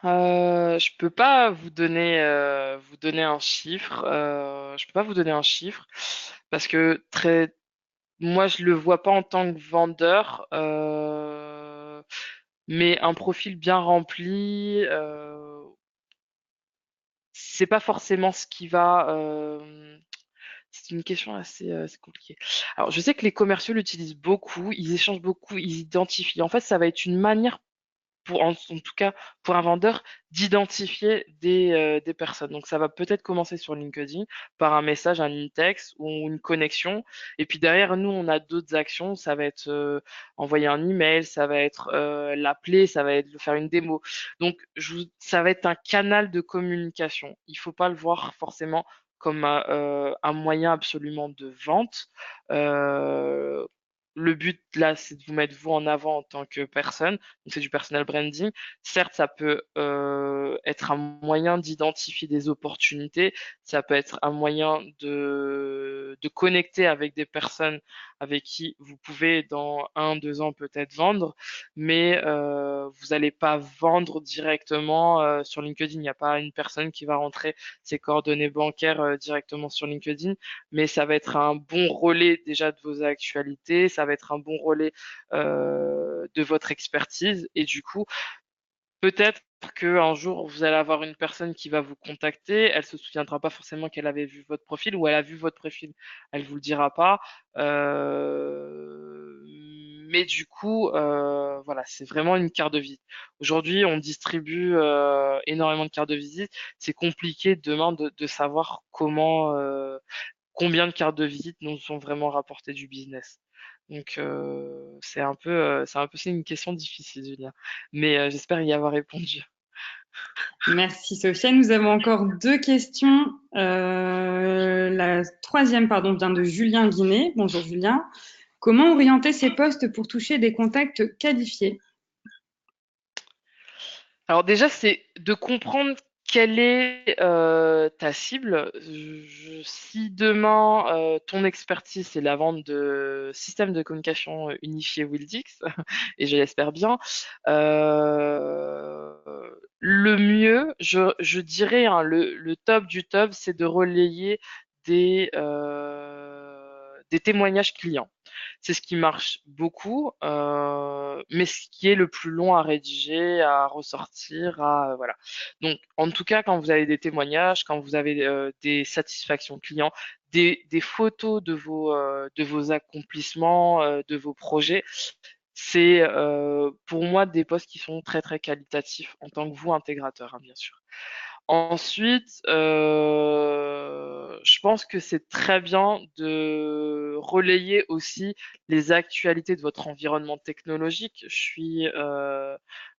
Je peux pas vous donner un chiffre. Je peux pas vous donner un chiffre parce que moi je le vois pas en tant que vendeur, mais un profil bien rempli, c'est pas forcément ce qui va. C'est une question assez compliquée. Alors je sais que les commerciaux l'utilisent beaucoup, ils échangent beaucoup, ils identifient. En fait, ça va être une manière en tout cas pour un vendeur, d'identifier des personnes. Donc ça va peut-être commencer sur LinkedIn par un message, un in-text ou une connexion. Et puis derrière, nous, on a d'autres actions. Ça va être envoyer un email, ça va être l'appeler, ça va être faire une démo. Donc ça va être un canal de communication. Il faut pas le voir forcément comme un moyen absolument de vente. Euh, le but là, c'est de vous mettre vous en avant en tant que personne. Donc c'est du personal branding. Certes, ça peut être un moyen d'identifier des opportunités, ça peut être un moyen de connecter avec des personnes avec qui vous pouvez dans 1, 2 ans peut-être vendre, mais vous n'allez pas vendre directement sur LinkedIn. Il n'y a pas une personne qui va rentrer ses coordonnées bancaires directement sur LinkedIn, mais ça va être un bon relais déjà de vos actualités, ça va être un bon relais de votre expertise et du coup, peut-être qu'un jour, vous allez avoir une personne qui va vous contacter, elle se souviendra pas forcément qu'elle avait vu votre profil ou elle a vu votre profil, elle vous le dira pas. Mais du coup, voilà, c'est vraiment une carte de visite. Aujourd'hui, on distribue énormément de cartes de visite. C'est compliqué demain de savoir combien de cartes de visite nous ont vraiment rapporté du business. Donc c'est une question difficile, Julien. Mais j'espère y avoir répondu. Merci Sophia. Nous avons encore deux questions. La troisième, pardon, vient de Julien Guinet. Bonjour Julien. Comment orienter ces postes pour toucher des contacts qualifiés? Alors déjà, c'est de comprendre quelle est ta cible. Si demain, ton expertise, c'est la vente de systèmes de communication unifiés Wildix, et je l'espère bien, euh, le mieux, je dirais, hein, le top du top, c'est de relayer des témoignages clients. C'est ce qui marche beaucoup, mais ce qui est le plus long à rédiger, à ressortir, voilà. Donc, en tout cas, quand vous avez des témoignages, quand vous avez des satisfactions clients, des photos de vos accomplissements, de vos projets, c'est pour moi des postes qui sont très très qualitatifs en tant que vous intégrateur, hein, bien sûr. Ensuite, je pense que c'est très bien de relayer aussi les actualités de votre environnement technologique.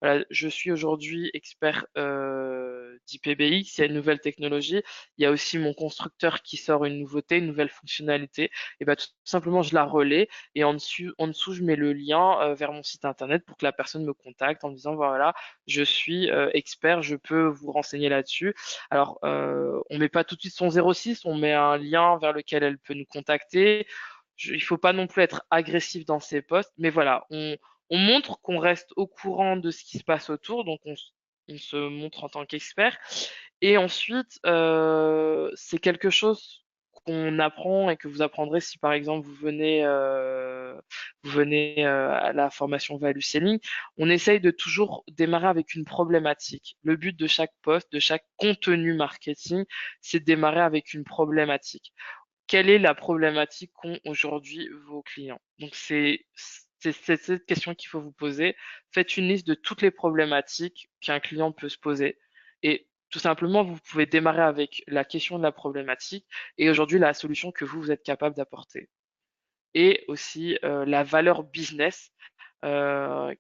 Voilà, je suis aujourd'hui expert d'IPBX, il y a une nouvelle technologie. Il y a aussi mon constructeur qui sort une nouveauté, une nouvelle fonctionnalité. Et ben, tout simplement, je la relais et en dessous, je mets le lien vers mon site internet pour que la personne me contacte en me disant, voilà, je suis expert, je peux vous renseigner là-dessus. Alors, on met pas tout de suite son 06, on met un lien vers lequel elle peut nous contacter. Il faut pas non plus être agressif dans ces posts, mais voilà, on montre qu'on reste au courant de ce qui se passe autour, donc on se montre en tant qu'expert. Et ensuite, c'est quelque chose qu'on apprend et que vous apprendrez si par exemple vous venez à la formation Value Selling. On essaye de toujours démarrer avec une problématique. Le but de chaque poste, de chaque contenu marketing, c'est de démarrer avec une problématique. Quelle est la problématique qu'ont aujourd'hui vos clients? Donc c'est cette question qu'il faut vous poser. Faites une liste de toutes les problématiques qu'un client peut se poser. Et tout simplement, vous pouvez démarrer avec la question de la problématique et aujourd'hui la solution que vous êtes capable d'apporter. Et aussi la valeur business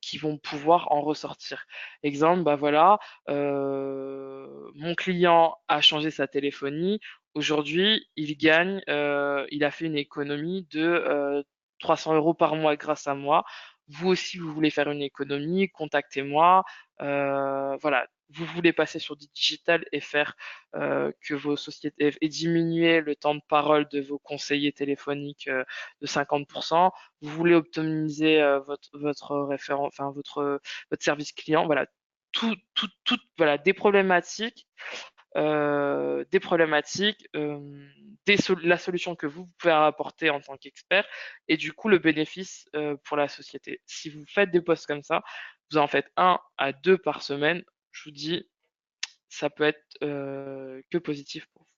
qui vont pouvoir en ressortir. Exemple, bah voilà, mon client a changé sa téléphonie. Aujourd'hui, il a fait une économie de 300 euros par mois grâce à moi. Vous aussi, vous voulez faire une économie, contactez-moi. Voilà, vous voulez passer sur du digital et faire que vos sociétés et diminuer le temps de parole de vos conseillers téléphoniques de 50%. Vous voulez optimiser votre référent, enfin votre service client. Voilà, voilà, des problématiques, la solution que vous pouvez apporter en tant qu'expert et du coup le bénéfice pour la société. Si vous faites des posts comme ça, vous en faites 1 à 2 par semaine, je vous dis, ça peut être que positif pour vous.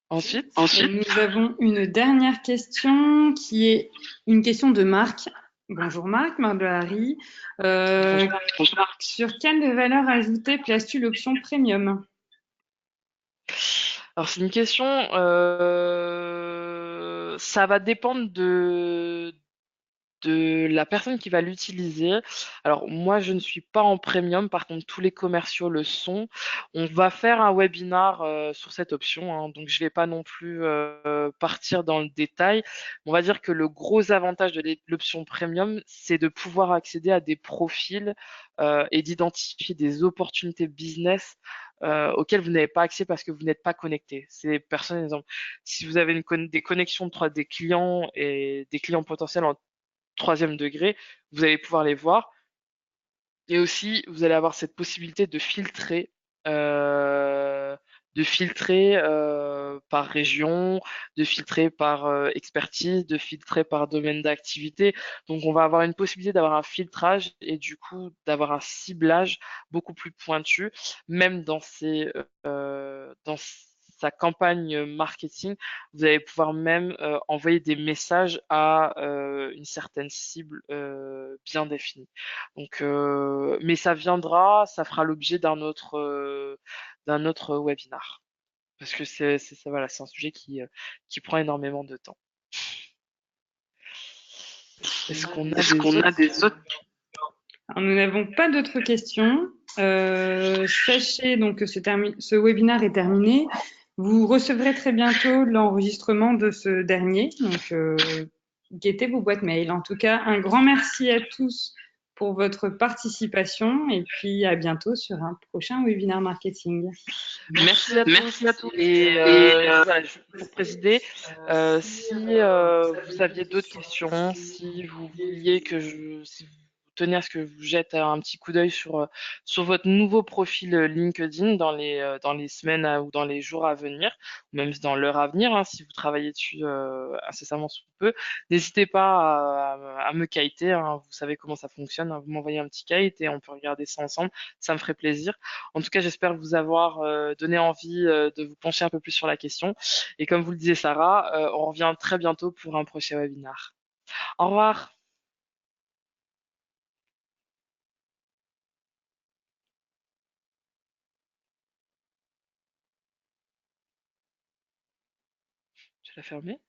Ensuite, Nous avons une dernière question qui est une question de Marc. Bonjour Marc, Marc de Harry. Sur quelle valeur ajoutée places-tu l'option premium? alors c'est une question, ça va dépendre de la personne qui va l'utiliser. Alors moi, je ne suis pas en premium, par contre tous les commerciaux le sont. On va faire un webinar sur cette option, hein, donc je vais pas non plus partir dans le détail. On va dire que le gros avantage de l'option premium, c'est de pouvoir accéder à des profils et d'identifier des opportunités business auxquelles vous n'avez pas accès parce que vous n'êtes pas connecté. C'est personne, exemple, si vous avez des connexions des clients et des clients potentiels en 3e degré, vous allez pouvoir les voir. Et aussi, vous allez avoir cette possibilité euh, de filtrer par région, de filtrer par expertise, de filtrer par domaine d'activité. Donc, on va avoir une possibilité d'avoir un filtrage et du coup d'avoir un ciblage beaucoup plus pointu, même dans sa campagne marketing, vous allez pouvoir même envoyer des messages à une certaine cible bien définie. Donc, mais ça viendra, ça fera l'objet d'un autre webinar. Parce que voilà, c'est un sujet qui prend énormément de temps. Est-ce qu'on a des autres? Alors, nous n'avons pas d'autres questions. Sachez donc que ce webinaire est terminé. Vous recevrez très bientôt l'enregistrement de ce dernier, donc guettez vos boîtes mail. En tout cas, un grand merci à tous pour votre participation et puis à bientôt sur un prochain webinaire marketing. Merci à tous. Et voilà, pour présider, si vous aviez d'autres questions, si vous vouliez si vous tenez à ce que je vous jette un petit coup d'œil sur votre nouveau profil LinkedIn dans les semaines ou dans les jours à venir, ou même dans l'heure à venir, hein, si vous travaillez dessus incessamment sous peu, n'hésitez pas à me kiter, hein, vous savez comment ça fonctionne, hein, vous m'envoyez un petit kite et on peut regarder ça ensemble, ça me ferait plaisir. En tout cas, j'espère vous avoir donné envie de vous pencher un peu plus sur la question. Et comme vous le disiez, Sarah, on revient très bientôt pour un prochain webinar. Au revoir. Je vais la fermer.